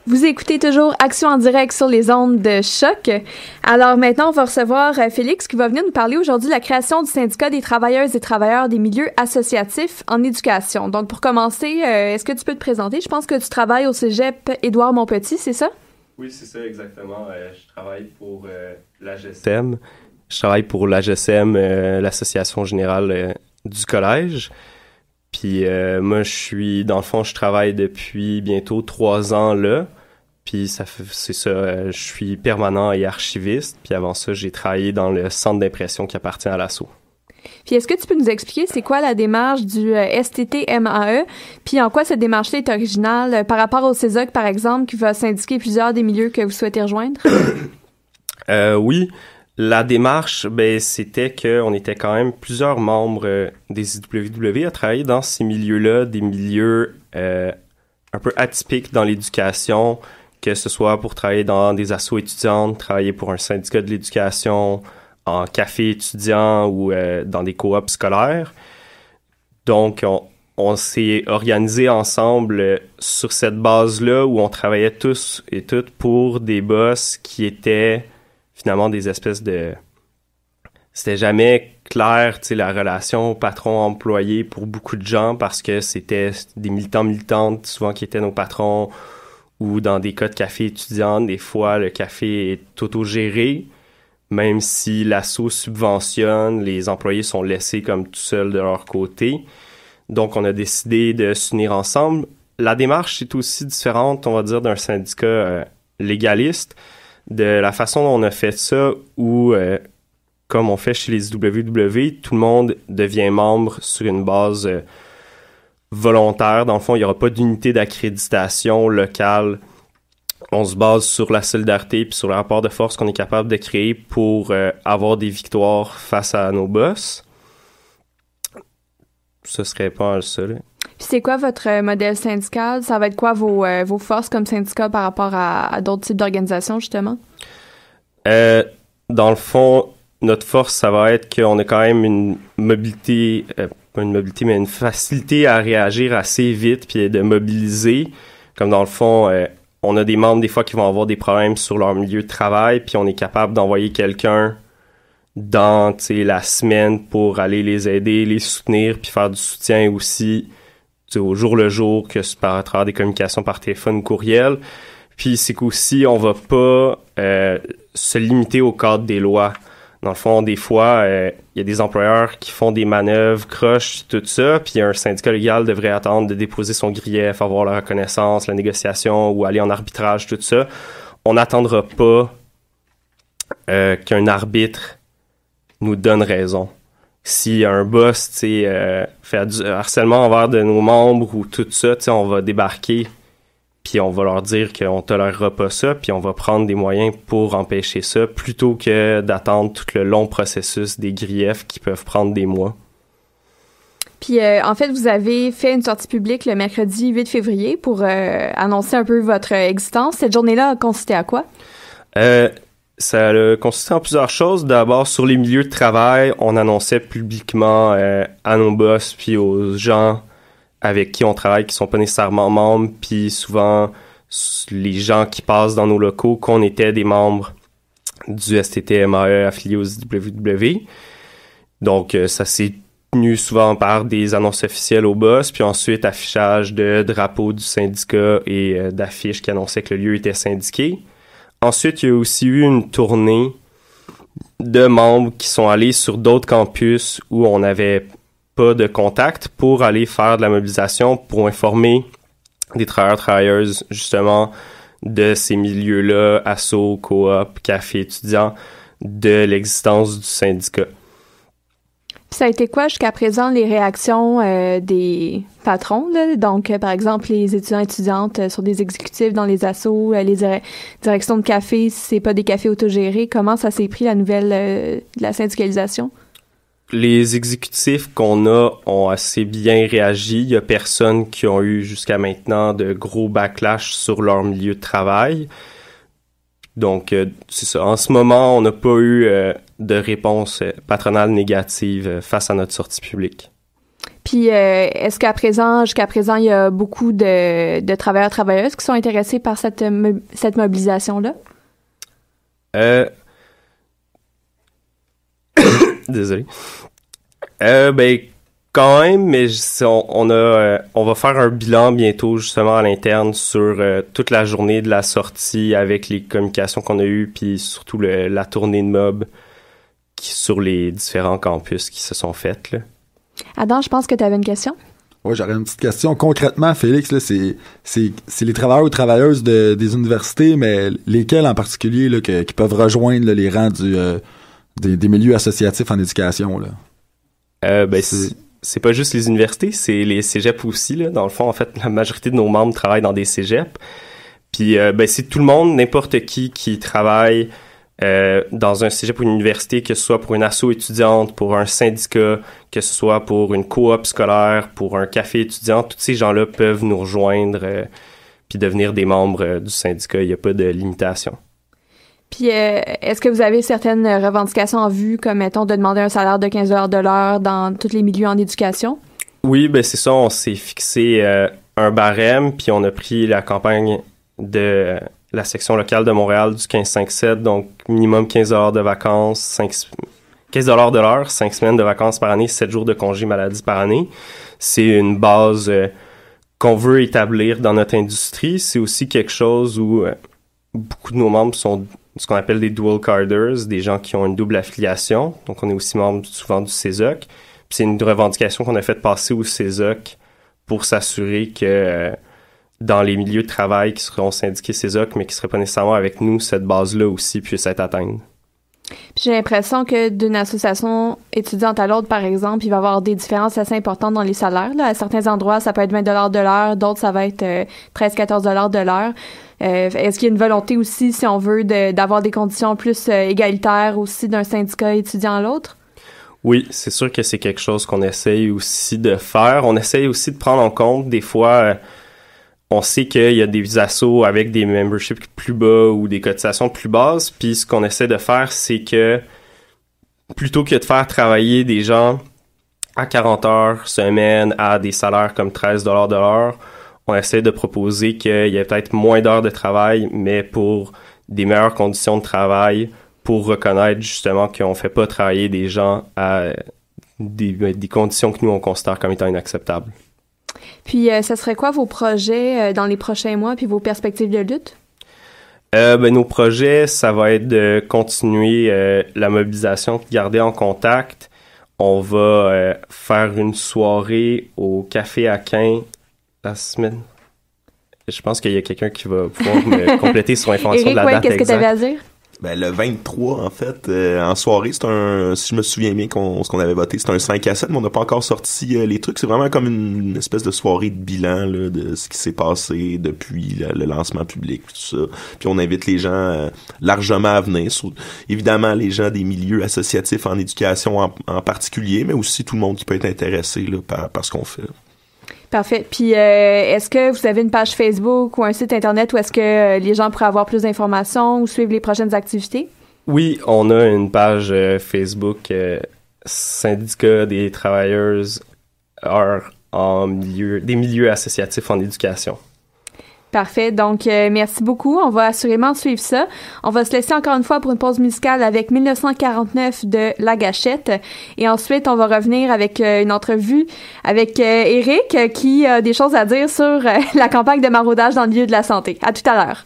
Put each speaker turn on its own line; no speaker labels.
Vous écoutez toujours Action en direct sur les ondes de Choc. Alors maintenant, on va recevoir Félix qui va venir nous parler aujourd'hui de la création du syndicat des travailleuses et travailleurs des milieux associatifs en éducation. Donc pour commencer, est-ce que tu peux te présenter? Je pense que tu travailles au cégep Édouard-Montpetit, c'est ça?
Oui, c'est ça exactement. Je travaille pour l'AGSM. Je travaille pour l'AGSM, l'Association générale du collège. Puis moi, dans le fond, je travaille depuis bientôt 3 ans là. Puis c'est ça, je suis permanent et archiviste. Puis avant ça, j'ai travaillé dans le centre d'impression qui appartient à l'ASSO.
Puis est-ce que tu peux nous expliquer c'est quoi la démarche du STT-MAE? Puis en quoi cette démarche-là est originale par rapport au CESOC, par exemple, qui va syndiquer plusieurs des milieux que vous souhaitez rejoindre?
Oui. La démarche, c'était qu'on était quand même plusieurs membres des IWW à travailler dans ces milieux-là, des milieux un peu atypiques dans l'éducation, que ce soit pour travailler dans des assos étudiantes, travailler pour un syndicat de l'éducation, en café étudiant ou dans des coops scolaires. Donc, on s'est organisé ensemble sur cette base-là où on travaillait tous et toutes pour des boss qui étaient finalement des espèces de... C'était jamais clair, tu sais, la relation patron-employé pour beaucoup de gens parce que c'était des militantes souvent qui étaient nos patrons ou dans des cas de café étudiant, des fois le café est autogéré, même si l'asso subventionne, les employés sont laissés comme tout seuls de leur côté. Donc on a décidé de s'unir ensemble. La démarche est aussi différente, on va dire, d'un syndicat légaliste, de la façon dont on a fait ça, où, comme on fait chez les IWW, tout le monde devient membre sur une base volontaire. Dans le fond, il n'y aura pas d'unité d'accréditation locale. On se base sur la solidarité puis sur le rapport de force qu'on est capable de créer pour avoir des victoires face à nos boss. Ce serait pas mal ça, là.
Puis c'est quoi votre modèle syndical? Ça va être quoi vos forces comme syndicat par rapport à d'autres types d'organisations, justement?
Dans le fond, notre force, ça va être qu'on a quand même une mobilité, pas une mobilité, mais une facilité à réagir assez vite puis de mobiliser. Comme dans le fond, on a des membres des fois qui vont avoir des problèmes sur leur milieu de travail puis on est capable d'envoyer quelqu'un dans la semaine pour aller les aider, les soutenir puis faire du soutien aussi au jour le jour, que c'est par à travers des communications par téléphone ou courriel. Puis c'est qu'aussi, on va pas se limiter au cadre des lois. Dans le fond, des fois, il y a des employeurs qui font des manœuvres, croches, tout ça, puis un syndicat légal devrait attendre de déposer son grief, avoir la reconnaissance, la négociation ou aller en arbitrage, tout ça. On n'attendra pas qu'un arbitre nous donne raison. Si un boss fait du harcèlement envers de nos membres ou tout ça, on va débarquer puis on va leur dire qu'on tolérera pas ça puis on va prendre des moyens pour empêcher ça plutôt que d'attendre tout le long processus des griefs qui peuvent prendre des mois.
Puis en fait, vous avez fait une sortie publique le mercredi 8 février pour annoncer un peu votre existence. Cette journée-là a consisté à quoi?
Ça a consisté en plusieurs choses. D'abord, sur les milieux de travail, on annonçait publiquement à nos boss puis aux gens avec qui on travaille qui sont pas nécessairement membres, puis souvent les gens qui passent dans nos locaux qu'on était des membres du STT-MAE affiliés aux IWW. Donc, ça s'est tenu souvent par des annonces officielles aux boss, puis ensuite affichage de drapeaux du syndicat et d'affiches qui annonçaient que le lieu était syndiqué. Ensuite, il y a aussi eu une tournée de membres qui sont allés sur d'autres campus où on n'avait pas de contact pour aller faire de la mobilisation pour informer des travailleurs-travailleuses, justement, de ces milieux-là, assos, coop, café étudiants, de l'existence du syndicat.
Puis ça a été quoi jusqu'à présent les réactions des patrons, là? Donc, par exemple, les étudiants-étudiantes sur des exécutifs dans les assos, les directions de café, si c'est pas des cafés autogérés, comment ça s'est pris la nouvelle de la syndicalisation?
Les exécutifs qu'on a ont assez bien réagi. Il y a personne qui ont eu jusqu'à maintenant de gros backlash sur leur milieu de travail. Donc, c'est ça. En ce moment, on n'a pas eu de réponse patronale négative face à notre sortie publique.
Puis, est-ce jusqu'à présent, il y a beaucoup de travailleurs, travailleuses qui sont intéressés par cette mobilisation-là?
Désolé. Ben, quand même, mais on va faire un bilan bientôt, justement, à l'interne sur toute la journée de la sortie avec les communications qu'on a eues, puis surtout la tournée de mob sur les différents campus qui se sont faites, là.
Adam, je pense que tu avais une question.
Oui, j'aurais une petite question. Concrètement, Félix, là, c'est les travailleurs ou travailleuses des universités, mais lesquels en particulier là, qui peuvent rejoindre là, les rangs des milieux associatifs en éducation, là?
Ben, c'est pas juste les universités, c'est les cégeps aussi, là. Dans le fond, en fait, la majorité de nos membres travaillent dans des cégeps. Puis, ben, c'est tout le monde, n'importe qui travaille dans un cégep ou une université, que ce soit pour une asso étudiante, pour un syndicat, que ce soit pour une coop scolaire, pour un café étudiant, tous ces gens-là peuvent nous rejoindre puis devenir des membres du syndicat. Il n'y a pas de limitation.
Puis, est-ce que vous avez certaines revendications en vue, comme, mettons, de demander un salaire de 15 $ de l'heure dans tous les milieux en éducation? Oui,
ben c'est ça. On s'est fixé un barème, puis on a pris la campagne de la section locale de Montréal du 15-5-7, donc minimum 15 $ de vacances, 15 $ de l'heure, 5 semaines de vacances par année, 7 jours de congé maladie par année. C'est une base qu'on veut établir dans notre industrie. C'est aussi quelque chose où beaucoup de nos membres sont ce qu'on appelle des dual carders, des gens qui ont une double affiliation. Donc, on est aussi membre souvent du CESOC. Puis c'est une revendication qu'on a fait passer au CESOC pour s'assurer que dans les milieux de travail qui seront syndiqués CESOC, mais qui ne seraient pas nécessairement avec nous, cette base-là aussi puisse être atteinte.
Puis j'ai l'impression que d'une association étudiante à l'autre, par exemple, il va y avoir des différences assez importantes dans les salaires, là. À certains endroits, ça peut être 20 $ de l'heure, d'autres, ça va être 13-14 $ de l'heure. Est-ce qu'il y a une volonté aussi, si on veut, d'avoir des conditions plus égalitaires aussi d'un syndicat étudiant à l'autre?
Oui, c'est sûr que c'est quelque chose qu'on essaye aussi de faire. On essaye aussi de prendre en compte, des fois, on sait qu'il y a des assos avec des memberships plus bas ou des cotisations plus basses, puis ce qu'on essaie de faire, c'est que plutôt que de faire travailler des gens à 40 heures semaine à des salaires comme 13 $ de l'heure, on essaie de proposer qu'il y ait peut-être moins d'heures de travail, mais pour des meilleures conditions de travail, pour reconnaître justement qu'on ne fait pas travailler des gens à des conditions que nous, on considère comme étant inacceptables.
Puis, ça serait quoi vos projets dans les prochains mois, puis vos perspectives de lutte?
Nos projets, ça va être de continuer la mobilisation, de garder en contact. On va faire une soirée au Café Aquin la semaine. Je pense qu'il y a quelqu'un qui va pouvoir me compléter sur l'information de la date exacte.
Qu'est-ce que tu avais à dire?
Ben, le 23, en fait, en soirée, c'est si je me souviens bien ce qu'on avait voté, c'est un 5 à 7, mais on n'a pas encore sorti les trucs. C'est vraiment comme une espèce de soirée de bilan là, de ce qui s'est passé depuis le lancement public, tout ça. Puis on invite les gens largement à venir. Évidemment, les gens des milieux associatifs en éducation en particulier, mais aussi tout le monde qui peut être intéressé là, par ce qu'on fait.
Parfait. Puis, est-ce que vous avez une page Facebook ou un site Internet où est-ce que les gens pourraient avoir plus d'informations ou suivre les prochaines activités?
Oui, on a une page Facebook Syndicat des travailleurs des milieux associatifs en éducation.
Parfait. Donc, merci beaucoup. On va assurément suivre ça. On va se laisser encore une fois pour une pause musicale avec 1949 de La Gâchette. Et ensuite, on va revenir avec une entrevue avec Éric qui a des choses à dire sur la campagne de maraudage dans le milieu de la santé. À tout à l'heure.